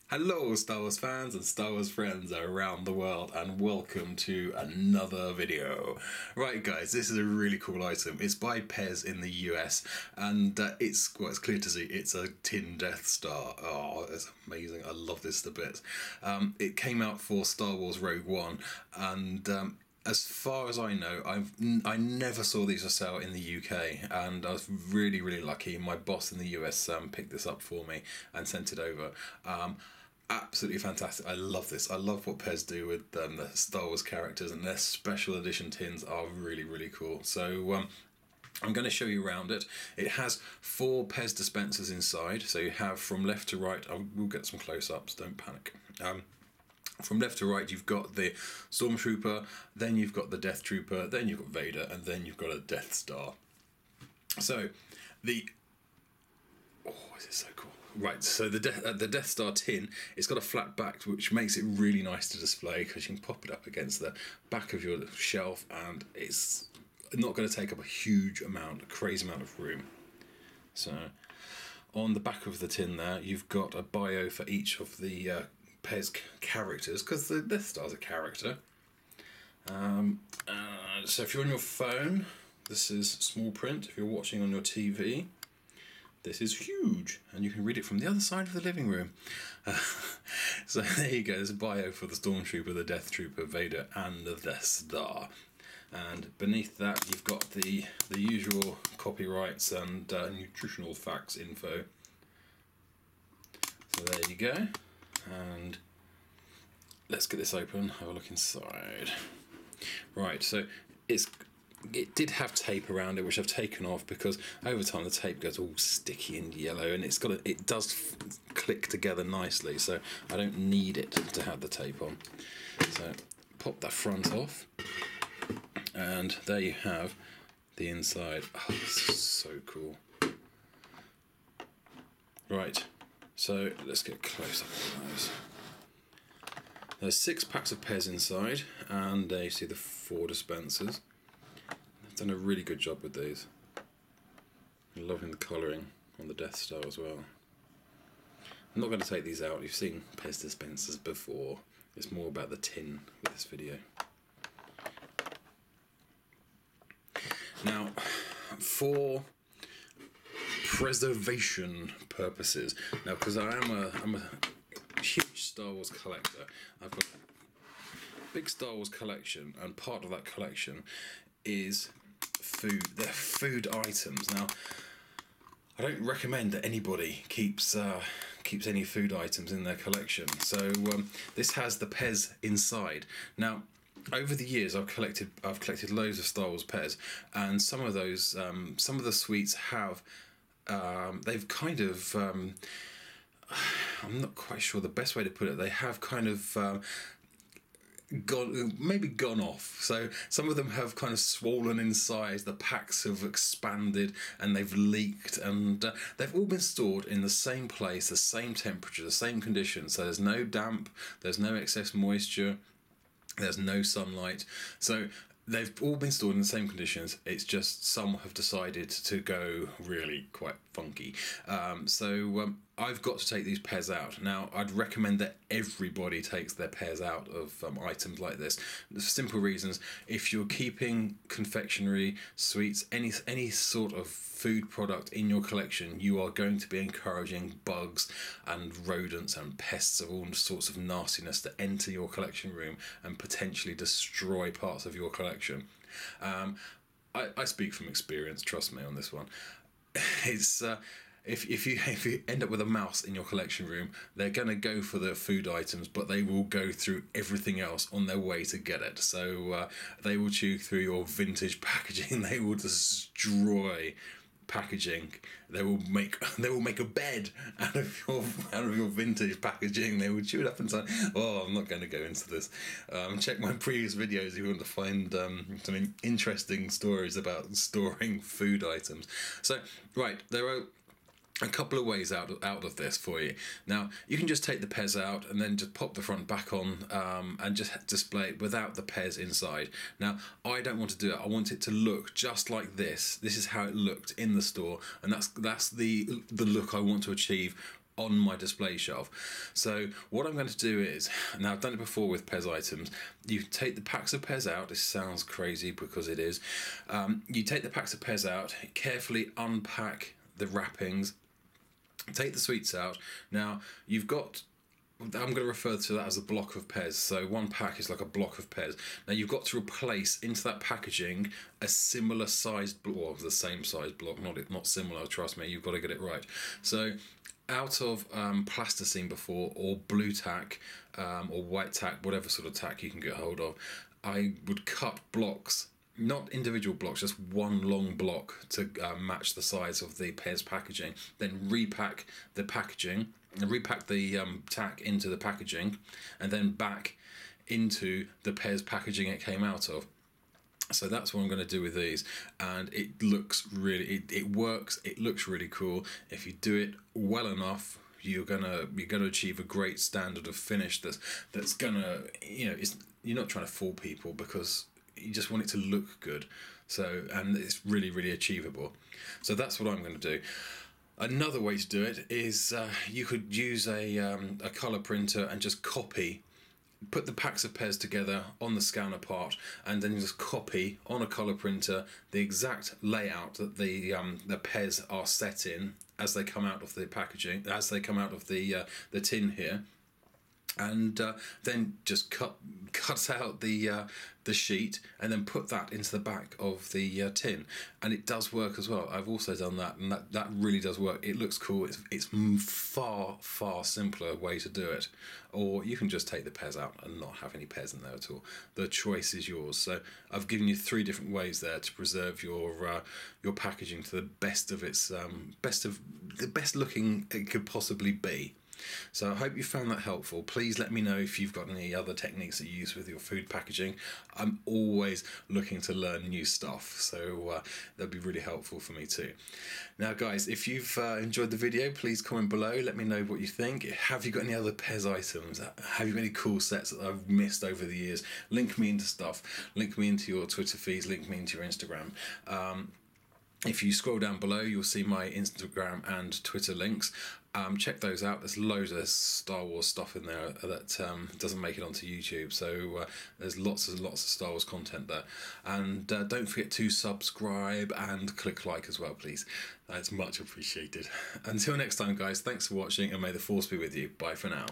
Hello, Star Wars fans and Star Wars friends around the world, and welcome to another video. Right, guys, this is a really cool item. It's by Pez in the US, and it's clear to see it's a tin Death Star. Oh, it's amazing! I love this to bits. It came out for Star Wars Rogue One, and as far as I know, I never saw these for sale in the UK, and I was really lucky. My boss in the US picked this up for me and sent it over. Absolutely fantastic. I love this. I love what Pez do with the Star Wars characters, and their special edition tins are really cool. So I'm going to show you around it. It has 4 Pez dispensers inside, so you have from left to right. We'll get some close-ups, don't panic. From left to right, you've got the Stormtrooper, then you've got the Death Trooper, then you've got Vader, and then you've got a Death Star. So this is so cool. Right, so the Death Star tin, it's got a flat back, which makes it really nice to display because you can pop it up against the back of your shelf, and it's not going to take up a crazy amount of room. So on the back of the tin there, you've got a bio for each of the Pez characters, because the Death Star's a character. So if you're on your phone, this is small print. If you're watching on your TV, this is huge, and you can read it from the other side of the living room. So there you go, there's a bio for the Stormtrooper, the Death Trooper, Vader, and the Death Star. And beneath that, you've got the usual copyrights and nutritional facts info. So there you go, and let's get this open, have a look inside. Right, so it did have tape around it, which I've taken off because over time the tape goes all sticky and yellow, and it does click together nicely, so I don't need it to have the tape on. So pop that front off, and there you have the inside. Oh, this is so cool. Right, so let's get close up on those. There's 6 packs of Pez inside, and there you see the 4 dispensers. Done a really good job with these. I'm loving the colouring on the Death Star as well. I'm not going to take these out. You've seen Pez dispensers before. It's more about the tin with this video. Now, for preservation purposes, now because I'm a huge Star Wars collector, I've got a big Star Wars collection, and part of that collection is they're food items. Now, I don't recommend that anybody keeps any food items in their collection. So this has the Pez inside. Now, over the years, I've collected loads of Star Wars Pez, and some of those, some of the sweets have, they've kind of, I'm not quite sure the best way to put it. They have kind of gone off. So some of them have kind of swollen in size, the packs have expanded and they've leaked, and they've all been stored in the same place, the same temperature, the same conditions. So there's no damp, there's no excess moisture, there's no sunlight. So they've all been stored in the same conditions. It's just some have decided to go really quite funky. So I've got to take these Pez out. Now, I'd recommend that everybody takes their Pez out of items like this. For simple reasons: if you're keeping confectionery, sweets, any sort of food product in your collection, you are going to be encouraging bugs and rodents and pests of all sorts of nastiness to enter your collection room and potentially destroy parts of your collection. I speak from experience, trust me on this one. It's if you end up with a mouse in your collection room, they're going to go for the food items, but they will go through everything else on their way to get it. So they will chew through your vintage packaging. They will destroy packaging. They will make a bed out of your vintage packaging. They will chew it up and say, "Oh, I'm not going to go into this." Check my previous videos if you want to find some interesting stories about storing food items. So, right, there are a couple of ways out of this for you. Now, you can just take the Pez out and then just pop the front back on and just display it without the Pez inside. Now, I don't want to do it. I want it to look just like this. This is how it looked in the store, and that's the look I want to achieve on my display shelf. So what I'm going to do is, now I've done it before with Pez items, you take the packs of Pez out. This sounds crazy because it is. You take the packs of Pez out, carefully unpack the wrappings, take the sweets out. Now you've got, I'm going to refer to that as a block of Pez. So one pack is like a block of Pez. Now you've got to replace into that packaging a similar sized block, or the same size block, not similar, trust me, you've got to get it right. So out of plasticine before, or blue tack, or white tack, whatever sort of tack you can get hold of, I would cut blocks, not individual blocks, just one long block to match the size of the Pez packaging. Then repack the packaging, repack the tack into the packaging, and then back into the Pez packaging it came out of. So that's what I'm going to do with these, and it looks really, it works, it looks really cool. If you do it well enough, you're gonna achieve a great standard of finish that's gonna, you know, you're not trying to fool people, because you just want it to look good. So, and it's really, really achievable. So that's what I'm going to do. Another way to do it is you could use a colour printer and just put the packs of Pez together on the scanner part, and then you just copy on a colour printer the exact layout that the Pez are set in as they come out of the packaging, as they come out of the tin here, and then just cut out the sheet and then put that into the back of the tin, and it does work as well. I've also done that, and that really does work. It looks cool. It's far simpler way to do it. Or you can just take the Pez out and not have any Pez in there at all. The choice is yours. So I've given you 3 different ways there to preserve your packaging to the best of its the best looking it could possibly be. So I hope you found that helpful. Please let me know if you've got any other techniques that you use with your food packaging. I'm always looking to learn new stuff, so that'd be really helpful for me too. Now guys, if you've enjoyed the video, please comment below, let me know what you think. Have you got any other Pez items? Have you got any cool sets that I've missed over the years? Link me into stuff, link me into your Twitter feeds, link me into your Instagram. If you scroll down below, you'll see my Instagram and Twitter links. Check those out. There's loads of Star Wars stuff in there that doesn't make it onto YouTube. So there's lots of Star Wars content there. And don't forget to subscribe and click like as well, please. That's much appreciated. Until next time, guys, thanks for watching, and may the Force be with you. Bye for now.